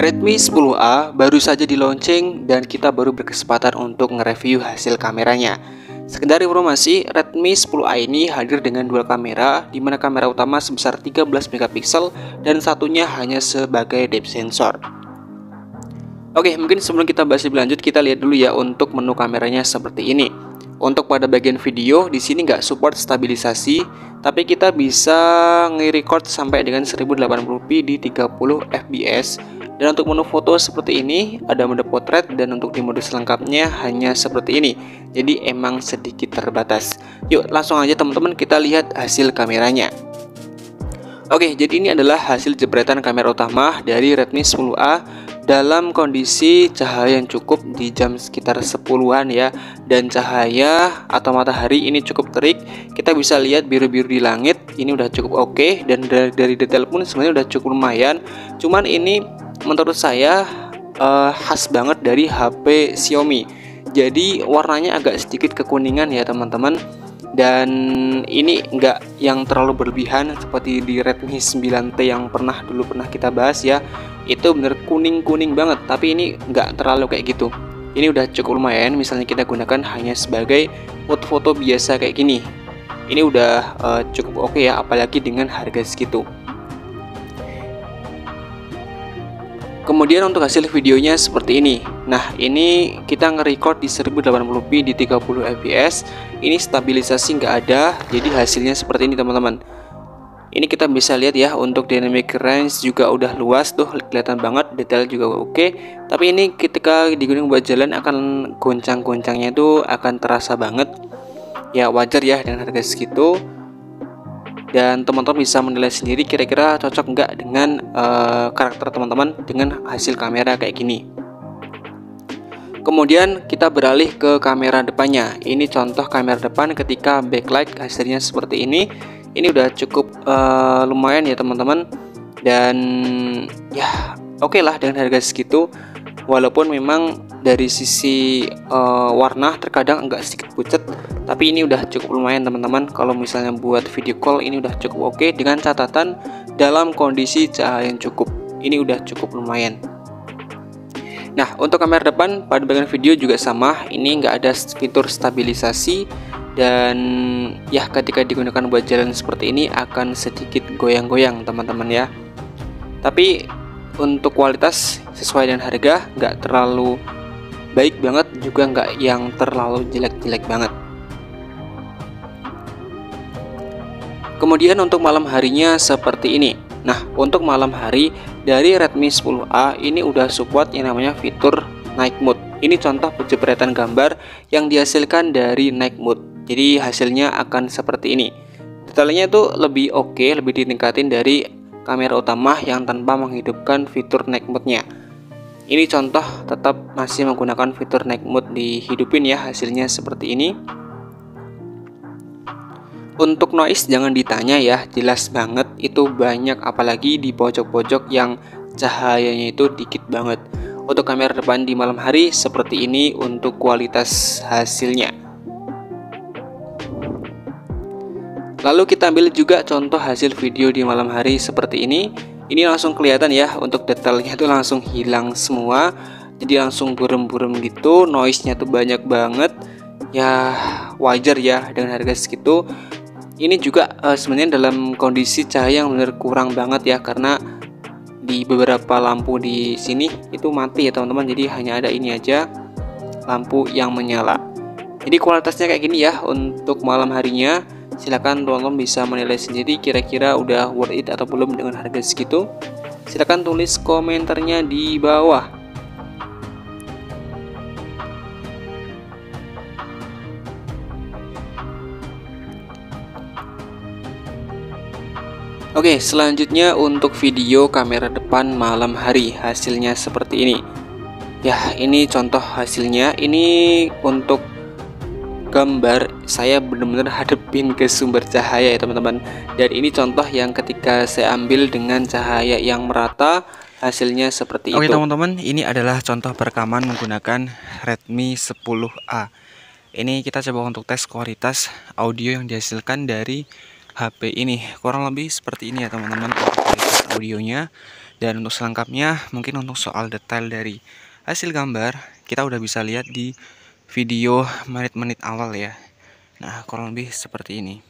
Redmi 10A baru saja di launching dan kita baru berkesempatan untuk nge-review hasil kameranya. Sekedar informasi, Redmi 10A ini hadir dengan dual kamera, di mana kamera utama sebesar 13 megapiksel dan satunya hanya sebagai depth sensor. Oke, mungkin sebelum kita bahas lebih lanjut, kita lihat dulu ya untuk menu kameranya seperti ini. Untuk pada bagian video, di sini nggak support stabilisasi, tapi kita bisa nge-record sampai dengan 1080p di 30 fps. Dan untuk menu foto seperti ini, ada mode potret, dan untuk di mode selengkapnya hanya seperti ini. Jadi emang sedikit terbatas. Yuk langsung aja teman-teman kita lihat hasil kameranya. Oke, jadi ini adalah hasil jepretan kamera utama dari Redmi 10A dalam kondisi cahaya yang cukup di jam sekitar 10-an ya. Dan cahaya atau matahari ini cukup terik. Kita bisa lihat biru-biru di langit. Ini udah cukup oke. Dan dari detail pun sebenarnya udah cukup lumayan. Cuman ini menurut saya khas banget dari HP Xiaomi. Jadi warnanya agak sedikit kekuningan ya teman-teman. Dan ini enggak yang terlalu berlebihan seperti di Redmi 9T yang dulu pernah kita bahas ya. Itu bener kuning-kuning banget, tapi ini enggak terlalu kayak gitu. Ini udah cukup lumayan, misalnya kita gunakan hanya sebagai foto-foto biasa kayak gini. Ini udah cukup oke ya, apalagi dengan harga segitu. Kemudian untuk hasil videonya seperti ini. Nah, ini kita nge-record di 1080p di 30 fps. Ini stabilisasi nggak ada, jadi hasilnya seperti ini teman-teman. Ini kita bisa lihat ya, untuk dynamic range juga udah luas tuh, kelihatan banget, detail juga oke. Tapi ini ketika digunakan buat jalan akan goncang-goncangnya itu akan terasa banget. Ya wajar ya dengan harga segitu. Dan teman-teman bisa menilai sendiri kira-kira cocok nggak dengan karakter teman-teman dengan hasil kamera kayak gini. Kemudian kita beralih ke kamera depannya. Ini contoh kamera depan ketika backlight hasilnya seperti ini. Ini udah cukup lumayan ya teman-teman. Dan ya oke lah dengan harga segitu. Walaupun memang dari sisi warna terkadang agak sedikit pucat, tapi ini udah cukup lumayan teman-teman. Kalau misalnya buat video call ini udah cukup oke, dengan catatan dalam kondisi cahaya yang cukup. Ini udah cukup lumayan. Nah, untuk kamera depan pada bagian video juga sama. Ini nggak ada fitur stabilisasi, dan ya ketika digunakan buat jalan seperti ini akan sedikit goyang-goyang teman-teman ya. Tapi untuk kualitas sesuai dengan harga, nggak terlalu baik banget, juga nggak yang terlalu jelek-jelek banget. Kemudian untuk malam harinya seperti ini. Nah, untuk malam hari dari Redmi 10A ini udah support yang namanya fitur night mode. Ini contoh penjepretan gambar yang dihasilkan dari night mode. Jadi hasilnya akan seperti ini. Detailnya itu lebih oke, lebih ditingkatin dari kamera utama yang tanpa menghidupkan fitur night mode-nya. Ini contoh tetap masih menggunakan fitur night mode dihidupin ya, hasilnya seperti ini. Untuk noise jangan ditanya ya, jelas banget itu banyak, apalagi di pojok-pojok yang cahayanya itu dikit banget. Untuk kamera depan di malam hari seperti ini untuk kualitas hasilnya. Lalu kita ambil juga contoh hasil video di malam hari seperti ini. Ini langsung kelihatan ya, untuk detailnya tuh langsung hilang semua. Jadi langsung burem-burem gitu, noise-nya tuh banyak banget. Ya wajar ya dengan harga segitu. Ini juga sebenarnya dalam kondisi cahaya yang benar kurang banget ya, karena di beberapa lampu di sini itu mati ya teman-teman. Jadi hanya ada ini aja lampu yang menyala. Jadi kualitasnya kayak gini ya untuk malam harinya. Silakan teman-teman bisa menilai sendiri kira-kira udah worth it atau belum dengan harga segitu. Silakan tulis komentarnya di bawah. Oke, selanjutnya untuk video kamera depan malam hari hasilnya seperti ini. Ya, ini contoh hasilnya. Ini untuk gambar saya benar-benar hadepin ke sumber cahaya ya teman-teman. Dan ini contoh yang ketika saya ambil dengan cahaya yang merata, hasilnya seperti itu. Oke teman-teman, ini adalah contoh perekaman menggunakan Redmi 10A. Ini kita coba untuk tes kualitas audio yang dihasilkan dari HP ini. Kurang lebih seperti ini ya teman-teman untuk kualitas audionya. Dan untuk selengkapnya, mungkin untuk soal detail dari hasil gambar, kita udah bisa lihat di video menit-menit awal ya. Nah, kurang lebih seperti ini.